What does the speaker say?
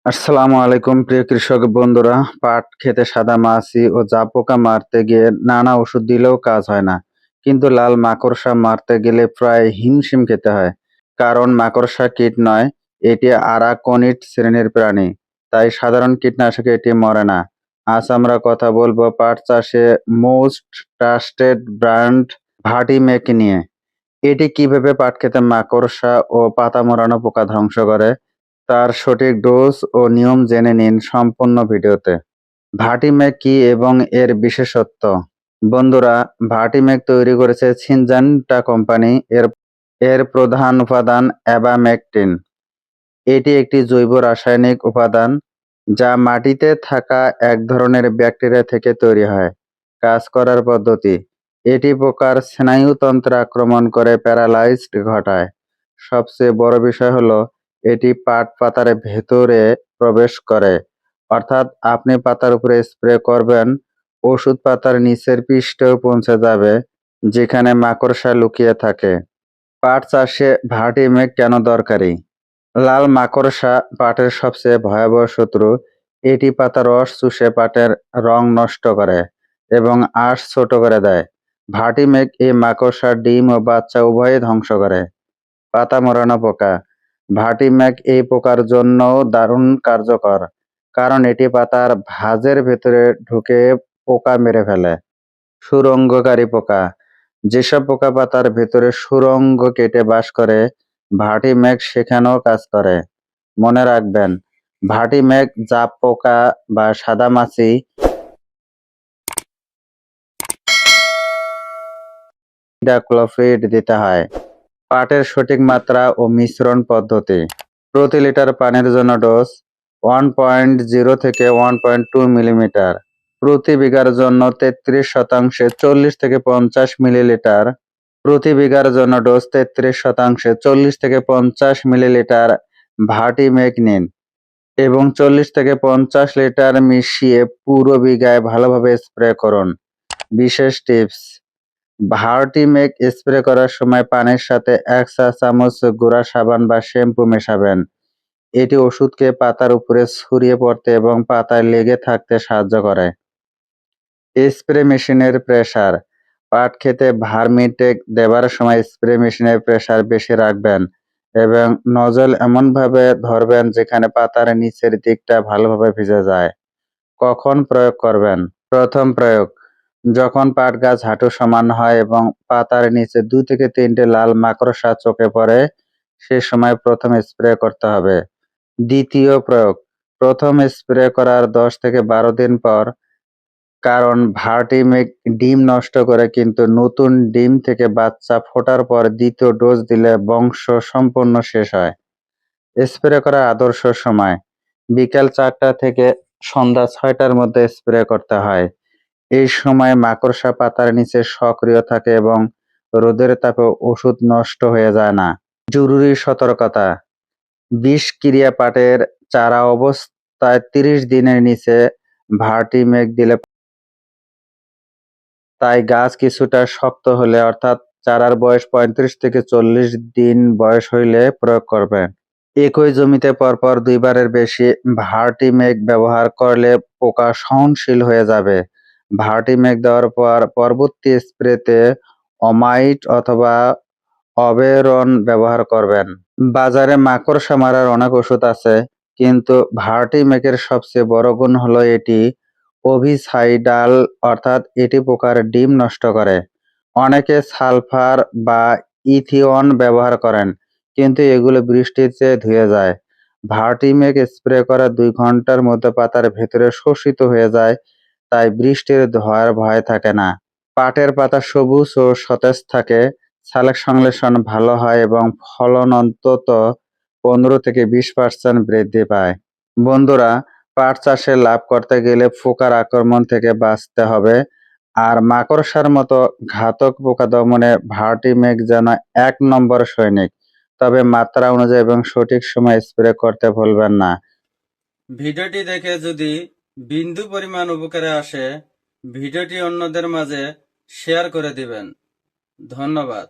আসসালামু আলাইকুম প্রিয় কৃষক বন্ধুরা। পাট খেতে সাদা মাছি ও জাপ পোকা মারতে গিয়ে নানা ওষুধ দিলেও কাজ হয় না, কিন্তু লাল মাকড়সা মারতে গেলে প্রায় হিমশিম খেতে হয়। কারণ মাকড়সা কীট নয়, এটি আরাকনিড শ্রেণীর প্রাণী, তাই সাধারণ কীটনাশকে এটি মরে না। আজ আমরা কথা বলবো পাট চাষে মোস্ট ট্রাস্টেড ব্র্যান্ড ভার্টিমেক নিয়ে। এটি কিভাবে পাট খেতে মাকড়সা ও পাতা মোড়ানো পোকা ধ্বংস করে তার সঠিক ডোজ ও নিয়ম জেনে নিন সম্পূর্ণ ভিডিওতে। ভার্টিমেক কি এবং এর বিশেষত্ব। বন্ধুরা, ভার্টিমেক তৈরি করেছে সিনজেন্টা কোম্পানি। এর প্রধান উপাদান অ্যাবামেকটিন। এটি একটি জৈব রাসায়নিক উপাদান যা মাটিতে থাকা এক ধরনের ব্যাকটেরিয়া থেকে তৈরি হয়। কাজ করার পদ্ধতি: এটি পোকার স্নায়ুতন্ত্রে আক্রমণ করে প্যারালাইজড ঘটায়। সবচেয়ে বড় বিষয় হলো এটি পাট পাতার ভেতরে প্রবেশ করে, অর্থাৎ আপনি পাতার উপরে স্প্রে করবেন, ওষুধ পাতার নিচের পৃষ্ঠেও পৌঁছে যাবে, যেখানে মাকড়সা লুকিয়ে থাকে। পাট চাষে ভার্টিমেক কেন দরকারি? লাল মাকড়সা পাটের সবচেয়ে ভয়াবহ শত্রু। এটি পাতার রস চুষে পাটের রং নষ্ট করে এবং আঁশ ছোট করে দেয়। ভার্টিমেক এই মাকড়সার ডিম ও বাচ্চা উভয়ই ধ্বংস করে। পাতা মোড়ানো পোকা: ভার্টিমেক এই পোকার জন্যও দারুণ কার্যকর, কারণ এটি পাতার ভাঁজের ভেতরে ঢুকে পোকা মেরে ফেলে। সুরঙ্গকারী পোকা: যেসব পোকা পাতার ভেতরে সুরঙ্গ কেটে বাস করে, ভার্টিমেক সেখানেও কাজ করে। মনে রাখবেন, ভার্টিমেক জাপ পোকা বা সাদামাছি ইমিডাক্লোপিড দিতে হয়। পাটের সঠিক মাত্রা ও মিশ্রণ পদ্ধতি: প্রতি লিটার পানির জন্য ডোজ 1.0 থেকে 1.2 মিলিমিটার। প্রতি বিঘার জন্য 33% 40 থেকে 50 মিলিলিটার। প্রতি বিঘার জন্য ডোজ 33% 40 থেকে 50 মিলিলিটার ভার্টিমেক নিন এবং 40 থেকে 50 লিটার মিশিয়ে পুরো বিঘায় ভালোভাবে স্প্রে করুন। বিশেষ টিপস: ভার্টিমেক স্প্রে করার সময় পানির সাথে 1 চা-চামচ গুঁড়া সাবান বা শ্যাম্পু মেশাবেন। এটি ওষুধকে পাতার উপরে ছড়িয়ে পড়তে এবং পাতায় লেগে থাকতে সাহায্য করে। স্প্রে মেশিনের প্রেসার: পাট খেতে ভার্মিটেক দেবার সময় স্প্রে মেশিনের প্রেসার বেশি রাখবেন এবং নজল এমনভাবে ধরবেন যেখানে পাতার নিচের দিকটা ভালোভাবে ভিজে যায়। কখন প্রয়োগ করবেন? প্রথম প্রয়োগ: যখন পাট গাছ হাঁটু সমান হয় এবং পাতার নিচে 2 থেকে 3টে লাল মাকড়সা চোখে পড়ে, সে সময় প্রথম স্প্রে করতে হবে। দ্বিতীয় প্রয়োগ: প্রথম স্প্রে করার 10 থেকে 12 দিন পর, কারণ ভার্টিমেক ডিম নষ্ট করে, কিন্তু নতুন ডিম থেকে বাচ্চা ফোটার পর দ্বিতীয় ডোজ দিলে বংশ সম্পূর্ণ শেষ হয়। স্প্রে করার আদর্শ সময়: বিকেল 4টা থেকে সন্ধ্যা 6টার মধ্যে স্প্রে করতে হয়। এই সময় মাকড়সা পাতার নিচে সক্রিয় থাকে এবং রোদের তাপে ওষুধ নষ্ট হয়ে যায় না। জরুরি সতর্কতা: বিষক্রিয়া পাটের চারা অবস্থায় 30 দিনের নিচে ভার্টিমেক দিলে, তাই গাছ কিছুটা শক্ত হলে, অর্থাৎ চারার বয়স 35 থেকে 40 দিন বয়স হইলে প্রয়োগ করবেন। একই জমিতে পরপর 2 বারের বেশি ভার্টিমেক ব্যবহার করলে পোকা সহনশীল হয়ে যাবে। ভার্টিমেক দেওয়ার পর পরবর্তী স্প্রেতে অমাইট অথবা অবেরন ব্যবহার করবেন। বাজারে মাকড়সা মারার অনেক ওষুধ আছে, কিন্তু ভার্টিমেকের সবচেয়ে বড় গুণ হলো এটি ওভিসাইডাল, অর্থাৎ এটি পোকার ডিম নষ্ট করে। অনেকে সালফার বা ইথিয়ন ব্যবহার করেন, কিন্তু এগুলো বৃষ্টিতে ধুয়ে যায়। ভার্টিমেক স্প্রে করার 2 ঘন্টার মধ্যে পাতার ভেতরে শোষিত হয়ে যায়, তাই বৃষ্টির ধোঁয়ার ভয় থাকে না। পাটের পাতা সবুজ ও সতেজ থাকে, সালোক সংশ্লেষণ ভালো হয় এবং ফলন অন্তত 15 থেকে 20% বৃদ্ধি পায়। বন্ধুরা, পাট চাষে লাভ করতে গেলে পোকার আক্রমণ থেকে বাঁচতে হবে, আর মাকড়সার মতো ঘাতক পোকা দমনে ভার্টিমেক যেন 1 নম্বর সৈনিক। তবে মাত্রা অনুযায়ী এবং সঠিক সময়ে স্প্রে করতে ভুলবেন না। ভিডিওটি দেখে যদি বিন্দু পরিমাণ উপকারে আসে, ভিডিওটি অন্যদের মাঝে শেয়ার করে দিবেন। ধন্যবাদ।